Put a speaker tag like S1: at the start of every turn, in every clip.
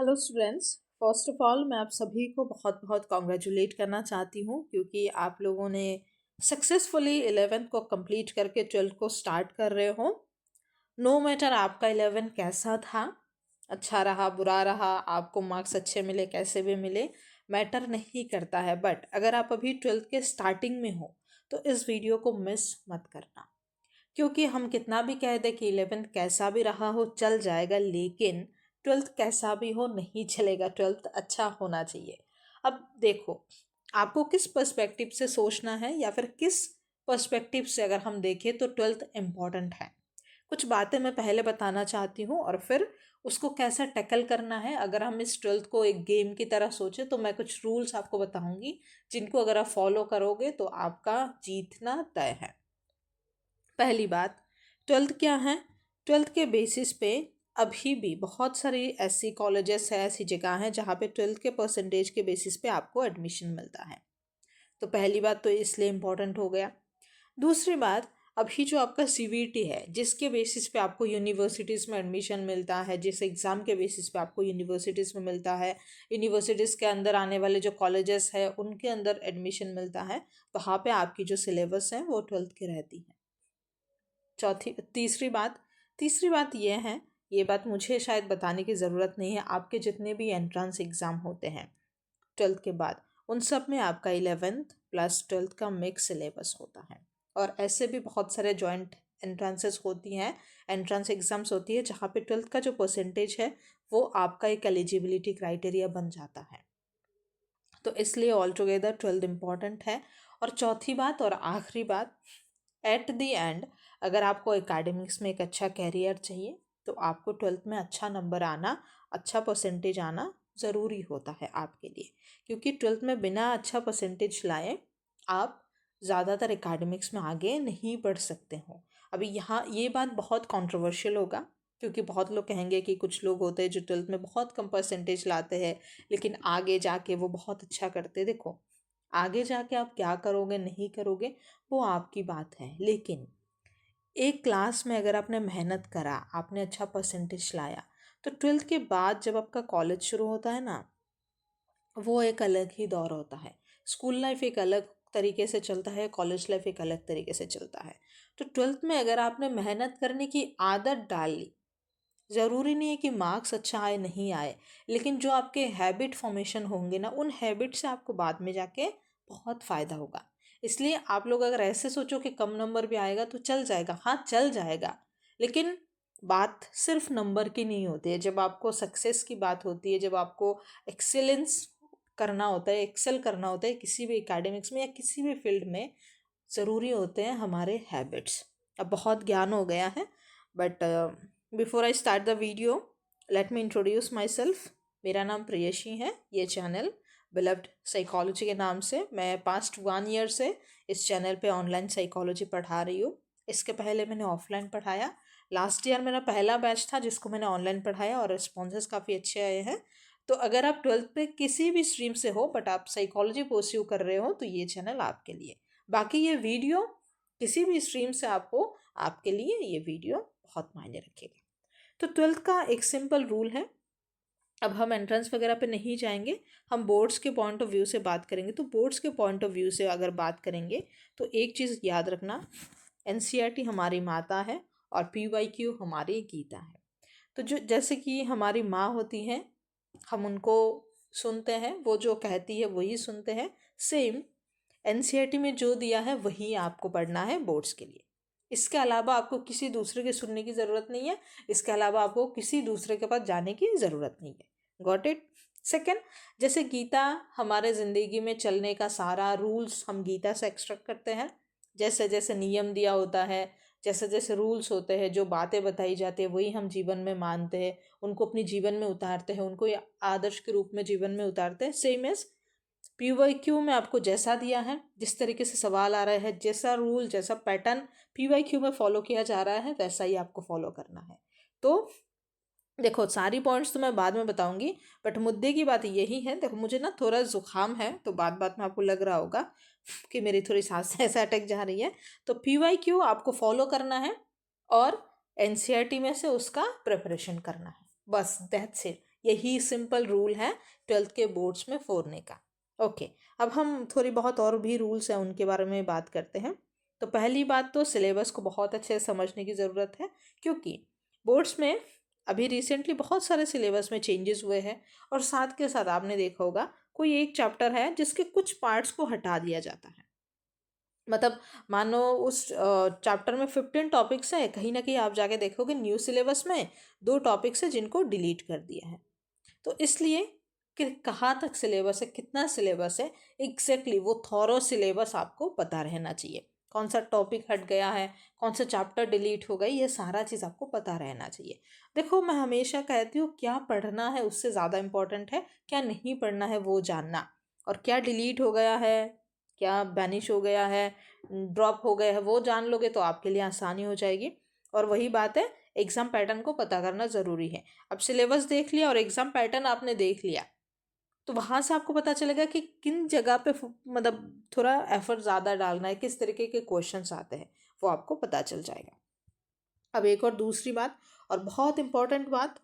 S1: Hello students. First of all मैं आप सभी को बहुत बहुत कॉन्ग्रेचुलेट करना चाहती हूँ क्योंकि आप लोगों ने सक्सेसफुली 11th को कंप्लीट करके 12th को स्टार्ट कर रहे हो। नो मैटर आपका 11th कैसा था, अच्छा रहा बुरा रहा, आपको मार्क्स अच्छे मिले कैसे भी मिले, मैटर नहीं करता है। बट अगर आप अभी 12th के स्टार्टिंग में हो तो इस वीडियो को मिस मत करना, क्योंकि हम कितना भी कह दें कि 11th कैसा भी रहा हो चल जाएगा, लेकिन 12th कैसा भी हो नहीं चलेगा, 12th अच्छा होना चाहिए। अब देखो, आपको किस पर्सपेक्टिव से सोचना है या फिर किस पर्सपेक्टिव से अगर हम देखें तो 12th इम्पॉर्टेंट है। कुछ बातें मैं पहले बताना चाहती हूँ और फिर उसको कैसे टैकल करना है। अगर हम इस 12th को एक गेम की तरह सोचें तो मैं कुछ रूल्स आपको बताऊंगी जिनको अगर आप फॉलो करोगे तो आपका जीतना तय है। पहली बात, 12th क्या है? 12th के बेसिस पे अभी भी बहुत सारी ऐसी कॉलेजेस है, ऐसी जगह हैं जहाँ पे 12th के परसेंटेज के बेसिस पे आपको एडमिशन मिलता है। तो पहली बात तो इसलिए इम्पोर्टेंट हो गया। दूसरी बात, अभी जो आपका सीवीटी है जिसके बेसिस पे आपको यूनिवर्सिटीज़ में एडमिशन मिलता है, जिस एग्ज़ाम के बेसिस पे आपको यूनिवर्सिटीज़ में मिलता है, यूनिवर्सिटीज़ के अंदर आने वाले जो कॉलेजेस है उनके अंदर एडमिशन मिलता है, वहाँ पे आपकी जो सिलेबस है वो 12th की रहती है। तीसरी बात यह है, ये बात मुझे शायद बताने की ज़रूरत नहीं है, आपके जितने भी एंट्रेंस एग्ज़ाम होते हैं 12th के बाद उन सब में आपका 11th प्लस 12th का मिक्स सिलेबस होता है। और ऐसे भी बहुत सारे जॉइंट एंट्रेंसेस होती हैं, एंट्रेंस एग्ज़ाम्स होती है जहाँ पे 12th का जो परसेंटेज है वो आपका एक एलिजिबिलिटी क्राइटेरिया बन जाता है। तो इसलिए ऑल टुगेदर 12th इम्पॉर्टेंट है। और चौथी बात और आखिरी बात, एट द एंड अगर आपको एकेडमिक्स में एक अच्छा कैरियर चाहिए तो आपको 12th में अच्छा नंबर आना, अच्छा परसेंटेज आना ज़रूरी होता है आपके लिए, क्योंकि 12th में बिना अच्छा परसेंटेज लाए आप ज़्यादातर एकेडमिक्स में आगे नहीं बढ़ सकते हो। अभी यहाँ ये बात बहुत कंट्रोवर्शियल होगा क्योंकि बहुत लोग कहेंगे कि कुछ लोग होते हैं जो 12th में बहुत कम परसेंटेज लाते हैं लेकिन आगे जाके वो बहुत अच्छा करते। देखो, आगे जाके आप क्या करोगे नहीं करोगे वो आपकी बात है, लेकिन एक क्लास में अगर आपने मेहनत करा, आपने अच्छा परसेंटेज लाया, तो 12th के बाद जब आपका कॉलेज शुरू होता है ना, वो एक अलग ही दौर होता है। स्कूल लाइफ एक अलग तरीके से चलता है, कॉलेज लाइफ एक अलग तरीके से चलता है। तो 12th में अगर आपने मेहनत करने की आदत डाल ली, ज़रूरी नहीं है कि मार्क्स अच्छा आए नहीं आए, लेकिन जो आपके हैबिट फॉर्मेशन होंगे ना, उन हैबिट से आपको बाद में जाके बहुत फ़ायदा होगा। इसलिए आप लोग अगर ऐसे सोचो कि कम नंबर भी आएगा तो चल जाएगा, हाँ चल जाएगा, लेकिन बात सिर्फ नंबर की नहीं होती है। जब आपको सक्सेस की बात होती है, जब आपको एक्सेलेंस करना होता है, एक्सेल करना होता है किसी भी एकेडमिक्स में या किसी भी फील्ड में, ज़रूरी होते हैं हमारे हैबिट्स। अब बहुत ज्ञान हो गया है, but before I start the video let me introduce my self. मेरा नाम प्रियशी है। ये चैनल बिलव्ड साइकोलॉजी के नाम से, मैं पास्ट 1 ईयर से इस चैनल पे ऑनलाइन साइकोलॉजी पढ़ा रही हूँ। इसके पहले मैंने ऑफलाइन पढ़ाया। लास्ट ईयर मेरा पहला बैच था जिसको मैंने ऑनलाइन पढ़ाया और रिस्पॉन्सेज काफ़ी अच्छे आए हैं। तो अगर आप 12th पे किसी भी स्ट्रीम से हो बट आप साइकोलॉजी परस्यू कर रहे हो तो ये चैनल आपके लिए। बाकी ये वीडियो किसी भी स्ट्रीम से आप हो, आपके लिए ये वीडियो बहुत मायने रखेगा। तो 12th का एक सिंपल रूल है। अब हम एंट्रेंस वगैरह पे नहीं जाएंगे, हम बोर्ड्स के पॉइंट ऑफ व्यू से बात करेंगे। तो बोर्ड्स के पॉइंट ऑफ व्यू से अगर बात करेंगे तो एक चीज़ याद रखना, एनसीईआरटी हमारी माता है और पीवाईक्यू हमारी गीता है। तो जो जैसे कि हमारी माँ होती हैं, हम उनको सुनते हैं, वो जो कहती है वही सुनते हैं। सेम एनसीईआरटी में जो दिया है वही आपको पढ़ना है बोर्ड्स के लिए। इसके अलावा आपको किसी दूसरे के सुनने की ज़रूरत नहीं है, इसके अलावा आपको किसी दूसरे के पास जाने की ज़रूरत नहीं है। Got it? सेकेंड, जैसे गीता हमारे ज़िंदगी में चलने का सारा रूल्स हम गीता से एक्सट्रैक्ट करते हैं। जैसे जैसे नियम दिया होता है, जैसे जैसे रूल्स होते हैं, जो बातें बताई जाती है वही हम जीवन में मानते हैं, उनको अपने जीवन में उतारते हैं, उनको आदर्श के रूप में जीवन में उतारते हैं। सेम एज पीवाईक्यू में आपको जैसा दिया है, जिस तरीके से सवाल आ रहा है, जैसा रूल जैसा पैटर्न पीवाईक्यू में फॉलो किया जा रहा है वैसा ही आपको फॉलो करना है। तो देखो, सारी पॉइंट्स तो मैं बाद में बताऊंगी, बट मुद्दे की बात यही है। देखो, मुझे ना थोड़ा जुकाम है तो बात बात में आपको लग रहा होगा कि मेरी थोड़ी सांसें ऐसे अटक जा रही है। तो पीवाईक्यू आपको फॉलो करना है और एनसीईआरटी में से उसका प्रिपरेशन करना है, बस दैट्स इट। यही सिंपल रूल है 12th के बोर्ड्स में फोड़ने का। ओके, अब हम थोड़ी बहुत और भी रूल्स हैं उनके बारे में बात करते हैं। तो पहली बात तो सिलेबस को बहुत अच्छे से समझने की ज़रूरत है, क्योंकि बोर्ड्स में अभी रिसेंटली बहुत सारे सिलेबस में चेंजेस हुए हैं, और साथ के साथ आपने देखा होगा कोई एक चैप्टर है जिसके कुछ पार्ट्स को हटा दिया जाता है। मतलब मानो उस चैप्टर में 15 टॉपिक्स हैं, कहीं ना कहीं आप जाके देखोगे न्यू सिलेबस में 2 टॉपिक्स हैं जिनको डिलीट कर दिया है। तो इसलिए कि कहाँ तक सिलेबस है, कितना सिलेबस है, एग्जैक्टली वो थॉरो सिलेबस आपको पता रहना चाहिए। कौन सा टॉपिक हट गया है, कौन सा चैप्टर डिलीट हो गई, ये सारा चीज़ आपको पता रहना चाहिए। देखो, मैं हमेशा कहती हूँ क्या पढ़ना है उससे ज़्यादा इम्पोर्टेंट है क्या नहीं पढ़ना है वो जानना, और क्या डिलीट हो गया है, क्या बैनिश हो गया है, ड्रॉप हो गया है, वो जान लोगे तो आपके लिए आसानी हो जाएगी। और वही बात है, एग्ज़ाम पैटर्न को पता करना ज़रूरी है। अब सिलेबस देख लिया और एग्ज़ाम पैटर्न आपने देख लिया, तो वहाँ से आपको पता चलेगा कि किन जगह पे मतलब थोड़ा एफर्ट ज़्यादा डालना है, किस तरीके के क्वेश्चंस आते हैं, वो आपको पता चल जाएगा। अब एक और दूसरी बात, और बहुत इम्पोर्टेंट बात,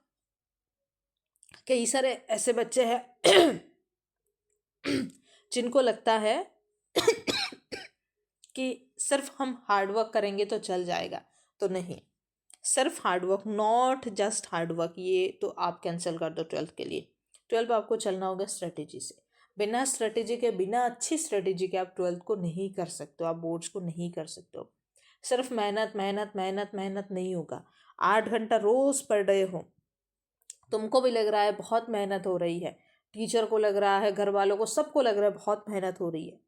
S1: कई सारे ऐसे बच्चे हैं जिनको लगता है कि सिर्फ हम हार्डवर्क करेंगे तो चल जाएगा। तो नहीं, सिर्फ हार्डवर्क, नॉट जस्ट हार्डवर्क, ये तो आप कैंसिल कर दो 12th के लिए। 12th आपको चलना होगा स्ट्रेटेजी से। बिना स्ट्रेटेजी के, बिना अच्छी स्ट्रेटेजी के आप 12th को नहीं कर सकते हो, आप बोर्ड्स को नहीं कर सकते हो। सिर्फ मेहनत मेहनत मेहनत मेहनत नहीं होगा। 8 घंटा रोज़ पढ़ रहे हो, तुमको भी लग रहा है बहुत मेहनत हो रही है, टीचर को लग रहा है, घर वालों को, सबको लग रहा है बहुत मेहनत हो रही है,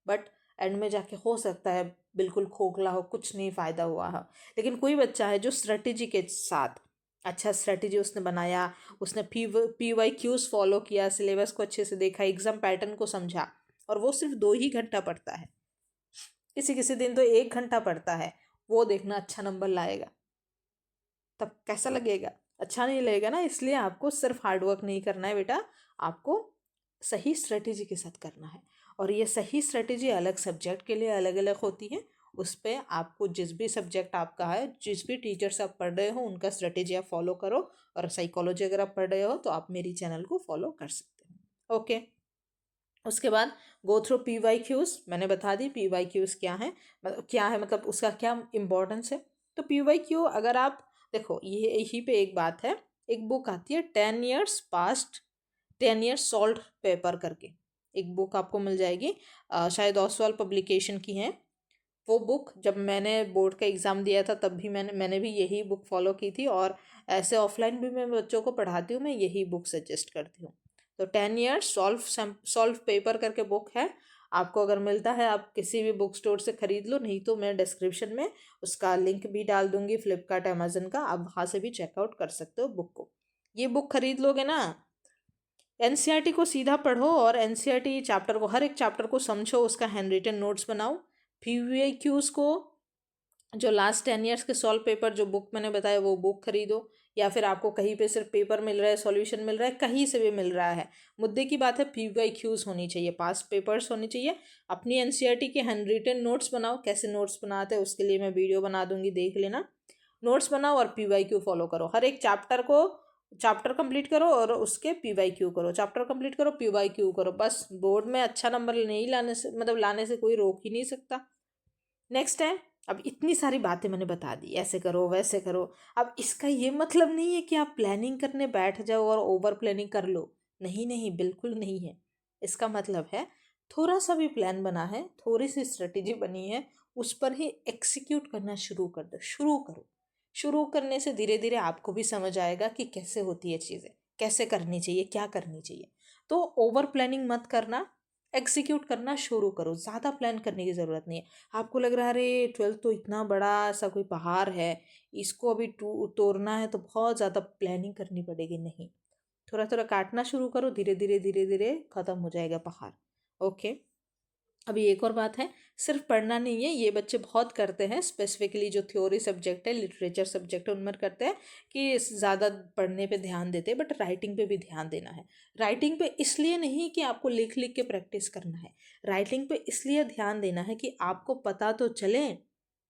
S1: बट एंड में जाके हो सकता है बिल्कुल खोखला हो, कुछ नहीं फ़ायदा हुआ हो। लेकिन कोई बच्चा है जो स्ट्रेटेजी के साथ, अच्छा स्ट्रेटेजी उसने बनाया, उसने पी वाई क्यूज़ फॉलो किया, सिलेबस को अच्छे से देखा, एग्ज़ाम पैटर्न को समझा, और वो सिर्फ 2 ही घंटा पढ़ता है, किसी किसी दिन तो 1 घंटा पढ़ता है, वो देखना अच्छा नंबर लाएगा। तब कैसा लगेगा? अच्छा नहीं लगेगा ना। इसलिए आपको सिर्फ हार्डवर्क नहीं करना है बेटा, आपको सही स्ट्रेटेजी के साथ करना है। और ये सही स्ट्रेटेजी अलग सब्जेक्ट के लिए अलग अलग होती है। उस पर आपको जिस भी सब्जेक्ट आपका है, जिस भी टीचर से आप पढ़ रहे हो, उनका स्ट्रेटेजी आप फॉलो करो। और साइकोलॉजी अगर आप पढ़ रहे हो तो आप मेरी चैनल को फॉलो कर सकते हो। ओके, उसके बाद go through P Y Qs. मैंने बता दी पी वाई क्यूज़ क्या है, मतलब उसका क्या इम्पोर्टेंस है। तो पी वाई क्यू अगर आप देखो, ये यहीं पे एक बात है, एक बुक आती है 10 years सॉल्व पेपर करके, एक बुक आपको मिल जाएगी, शायद ओसवाल पब्लिकेशन की है वो बुक। जब मैंने बोर्ड का एग्ज़ाम दिया था तब भी मैंने भी यही बुक फॉलो की थी, और ऐसे ऑफलाइन भी मैं बच्चों को पढ़ाती हूँ, मैं यही बुक सजेस्ट करती हूँ। तो 10 years सॉल्व पेपर करके बुक है, आपको अगर मिलता है आप किसी भी बुक स्टोर से ख़रीद लो, नहीं तो मैं डिस्क्रिप्शन में उसका लिंक भी डाल दूँगी, फ्लिपकार्ट अमेज़न का, आप वहाँ से भी चेकआउट कर सकते हो बुक को। ये बुक खरीद लोगे ना, एनसीईआरटी को सीधा पढ़ो, और एनसीईआरटी चैप्टर को, हर एक चैप्टर को समझो, उसका हैंड रिटन नोट्स बनाओ। पीवीक्यूज़ को, जो लास्ट 10 years के सॉल्व पेपर जो बुक मैंने बताया वो बुक खरीदो, या फिर आपको कहीं पे सिर्फ पेपर मिल रहा है, सॉल्यूशन मिल रहा है, कहीं से भी मिल रहा है, मुद्दे की बात है पीवाईक्यूज़ होनी चाहिए, पास पेपर्स होनी चाहिए। अपनी एनसीईआरटी के हैंड रिटन नोट्स बनाओ, कैसे नोट्स बनाते हैं उसके लिए मैं वीडियो बना दूंगी, देख लेना। नोट्स बनाओ और पीवाईक्यू फॉलो करो, हर एक चैप्टर कंप्लीट करो और उसके पीवाईक्यू करो, चैप्टर कंप्लीट करो, पीवाईक्यू करो, बस बोर्ड में अच्छा नंबर नहीं लाने से, मतलब लाने से कोई रोक ही नहीं सकता। नेक्स्ट है, अब इतनी सारी बातें मैंने बता दी, ऐसे करो वैसे करो। अब इसका ये मतलब नहीं है कि आप प्लानिंग करने बैठ जाओ और ओवर प्लानिंग कर लो, नहीं नहीं, बिल्कुल नहीं है। इसका मतलब है थोड़ा सा भी प्लान बना है, थोड़ी सी स्ट्रेटेजी बनी है, उस पर ही एक्सिक्यूट करना शुरू कर दो, शुरू करो। शुरू करने से धीरे धीरे आपको भी समझ आएगा कि कैसे होती है चीज़ें, कैसे करनी चाहिए, क्या करनी चाहिए। तो ओवर प्लानिंग मत करना, एग्जीक्यूट करना शुरू करो, ज़्यादा प्लान करने की ज़रूरत नहीं है। आपको लग रहा है अरे 12th तो इतना बड़ा सा कोई पहाड़ है, इसको अभी तोड़ना है तो बहुत ज़्यादा प्लानिंग करनी पड़ेगी, नहीं। थोड़ा थोड़ा काटना शुरू करो, धीरे धीरे धीरे धीरे ख़त्म हो जाएगा पहाड़। ओके, अभी एक और बात है, सिर्फ पढ़ना नहीं है, ये बच्चे बहुत करते हैं, स्पेसिफिकली जो थ्योरी सब्जेक्ट है, लिटरेचर सब्जेक्ट है, उनमें करते हैं कि ज़्यादा पढ़ने पे ध्यान देते हैं, बट राइटिंग पे भी ध्यान देना है। राइटिंग पे इसलिए नहीं कि आपको लिख लिख के प्रैक्टिस करना है, राइटिंग पे इसलिए ध्यान देना है कि आपको पता तो चले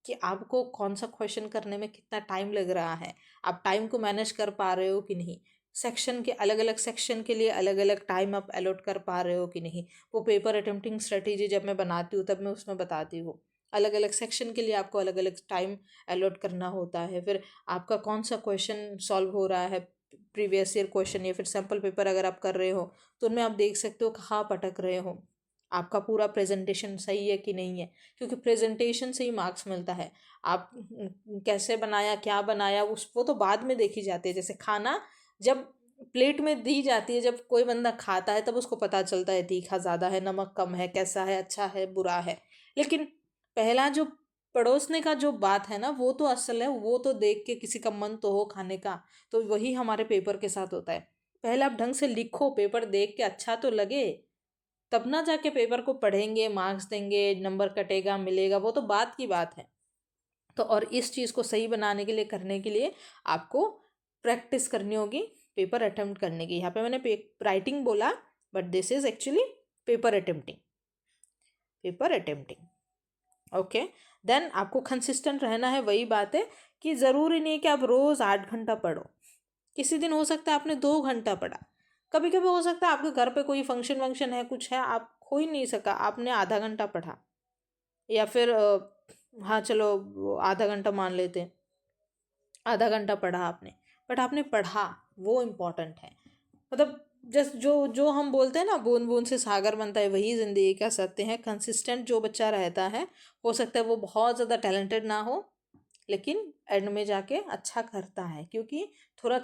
S1: कि आपको कौन सा क्वेश्चन करने में कितना टाइम लग रहा है, आप टाइम को मैनेज कर पा रहे हो कि नहीं। सेक्शन के अलग अलग सेक्शन के लिए अलग अलग टाइम आप अलॉट कर पा रहे हो कि नहीं। वो पेपर अटेम्प्टिंग स्ट्रेटेजी जब मैं बनाती हूँ तब मैं उसमें बताती हूँ। अलग अलग सेक्शन के लिए आपको अलग अलग टाइम अलॉट करना होता है। फिर आपका कौन सा क्वेश्चन सॉल्व हो रहा है, प्रीवियस ईयर क्वेश्चन या फिर सैम्पल पेपर अगर आप कर रहे हो तो उनमें आप देख सकते हो कहाँ आप अटक रहे हो, आपका पूरा प्रेजेंटेशन सही है कि नहीं है, क्योंकि प्रेजेंटेशन से ही मार्क्स मिलता है। आप कैसे बनाया, क्या बनाया, उस वो तो बाद में देखी जाती है। जैसे खाना जब प्लेट में दी जाती है, जब कोई बंदा खाता है तब उसको पता चलता है तीखा ज़्यादा है, नमक कम है, कैसा है, अच्छा है, बुरा है। लेकिन पहला जो पड़ोसने का जो बात है ना, वो तो असल है, वो तो देख के किसी का मन तो हो खाने का। तो वही हमारे पेपर के साथ होता है। पहले आप ढंग से लिखो, पेपर देख के अच्छा तो लगे, तब ना जाके पेपर को पढ़ेंगे, मार्क्स देंगे, नंबर कटेगा, मिलेगा, वो तो बात की बात है। तो और इस चीज़ को सही बनाने के लिए, करने के लिए आपको प्रैक्टिस करनी होगी पेपर अटेम्प्ट करने की। यहाँ पे मैंने राइटिंग बोला, but this is actually paper attempting, paper attempting. Okay, then आपको कंसिस्टेंट रहना है। वही बात है कि ज़रूरी नहीं है कि आप रोज़ 8 घंटा पढ़ो। किसी दिन हो सकता है आपने 2 घंटा पढ़ा, कभी कभी हो सकता है आपके घर पे कोई फंक्शन वंक्शन है, कुछ है, आप हो ही नहीं सका, आपने आधा घंटा पढ़ा, या फिर हाँ चलो आधा घंटा मान लेते हैं, आधा घंटा पढ़ा आपने, बट आपने पढ़ा, वो इम्पोर्टेंट है। मतलब जस्ट जो जो हम बोलते हैं ना, बूंद बूंद से सागर बनता है, वही ज़िंदगी का सत्य है। कंसिस्टेंट जो बच्चा रहता है, हो सकता है वो बहुत ज़्यादा टैलेंटेड ना हो, लेकिन एंड में जाके अच्छा करता है, क्योंकि थोड़ा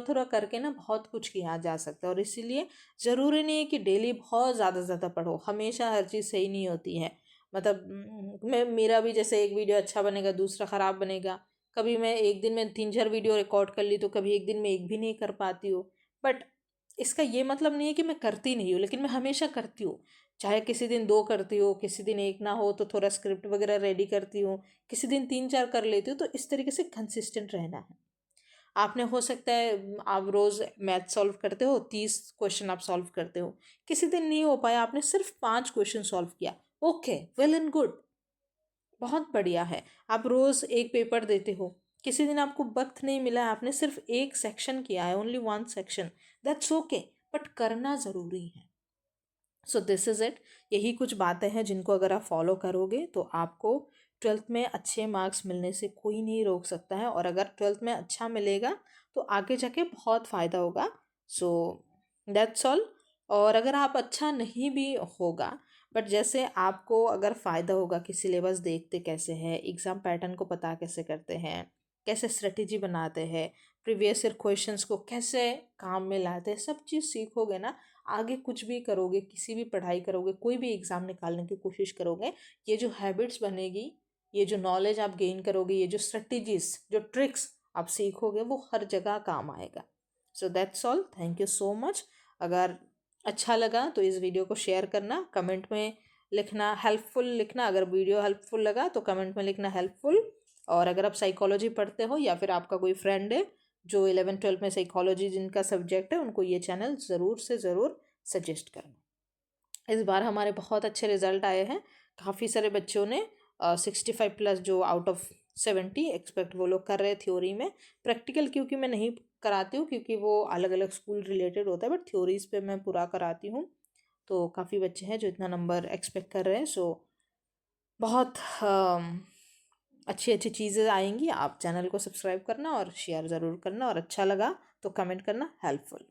S1: थोड़ा करके ना बहुत कुछ किया जा सकता है। और इसीलिए ज़रूरी नहीं है कि डेली बहुत ज़्यादा पढ़ो, हमेशा हर चीज़ सही नहीं होती है। मतलब मैं मेरा भी जैसे एक वीडियो अच्छा बनेगा, दूसरा ख़राब बनेगा। कभी मैं एक दिन में 3-4 वीडियो रिकॉर्ड कर ली, तो कभी एक दिन में एक भी नहीं कर पाती हूँ। बट इसका ये मतलब नहीं है कि मैं करती नहीं हूँ, लेकिन मैं हमेशा करती हूँ। चाहे किसी दिन 2 करती हूँ, किसी दिन 1 ना हो तो थोड़ा स्क्रिप्ट वगैरह रेडी करती हूँ, किसी दिन 3-4 कर लेती हूँ। तो इस तरीके से कंसिस्टेंट रहना है। आपने हो सकता है आप रोज़ मैथ सॉल्व करते हो, 30 क्वेश्चन आप सॉल्व करते हो, किसी दिन नहीं हो पाया, आपने सिर्फ 5 क्वेश्चन सॉल्व किया, ओके, वेल एंड गुड, बहुत बढ़िया है। आप रोज़ एक पेपर देते हो, किसी दिन आपको वक्त नहीं मिला है, आपने सिर्फ एक सेक्शन किया है, only 1 section, that's okay, but करना ज़रूरी है। So this is it. यही कुछ बातें हैं जिनको अगर आप फॉलो करोगे तो आपको 12th में अच्छे मार्क्स मिलने से कोई नहीं रोक सकता है। और अगर 12th में अच्छा मिलेगा तो आगे जाके बहुत फ़ायदा होगा। So that's all. और अगर आप अच्छा नहीं भी होगा, बट जैसे आपको अगर फ़ायदा होगा कि सिलेबस देखते कैसे हैं, एग्ज़ाम पैटर्न को पता कैसे करते हैं, कैसे स्ट्रेटेजी बनाते हैं, प्रीवियस ईयर क्वेश्चंस को कैसे काम में लाते हैं, सब चीज़ सीखोगे ना, आगे कुछ भी करोगे, किसी भी पढ़ाई करोगे, कोई भी एग्ज़ाम निकालने की कोशिश करोगे, ये जो हैबिट्स बनेगी, ये जो नॉलेज आप गेन करोगे, ये जो स्ट्रेटजीज, जो ट्रिक्स आप सीखोगे, वो हर जगह काम आएगा। So that's all, thank you so much. अगर अच्छा लगा तो इस वीडियो को शेयर करना, कमेंट में लिखना हेल्पफुल लिखना, अगर वीडियो हेल्पफुल लगा तो कमेंट में लिखना हेल्पफुल। और अगर आप साइकोलॉजी पढ़ते हो या फिर आपका कोई फ्रेंड है जो 11-12 में साइकोलॉजी जिनका सब्जेक्ट है, उनको ये चैनल ज़रूर से ज़रूर सजेस्ट करना। इस बार हमारे बहुत अच्छे रिजल्ट आए हैं, काफ़ी सारे बच्चों ने 65+ जो आउट ऑफ 70 एक्सपेक्ट वो लोग कर रहे थ्योरी में। प्रैक्टिकल क्योंकि मैं नहीं कराती हूँ, क्योंकि वो अलग अलग स्कूल रिलेटेड होता है, बट थ्योरीज पे मैं पूरा कराती हूँ। तो काफ़ी बच्चे हैं जो इतना नंबर एक्सपेक्ट कर रहे हैं। सो बहुत अच्छी अच्छी चीज़ें आएंगी। आप चैनल को सब्सक्राइब करना और शेयर ज़रूर करना, और अच्छा लगा तो कमेंट करना हेल्पफुल।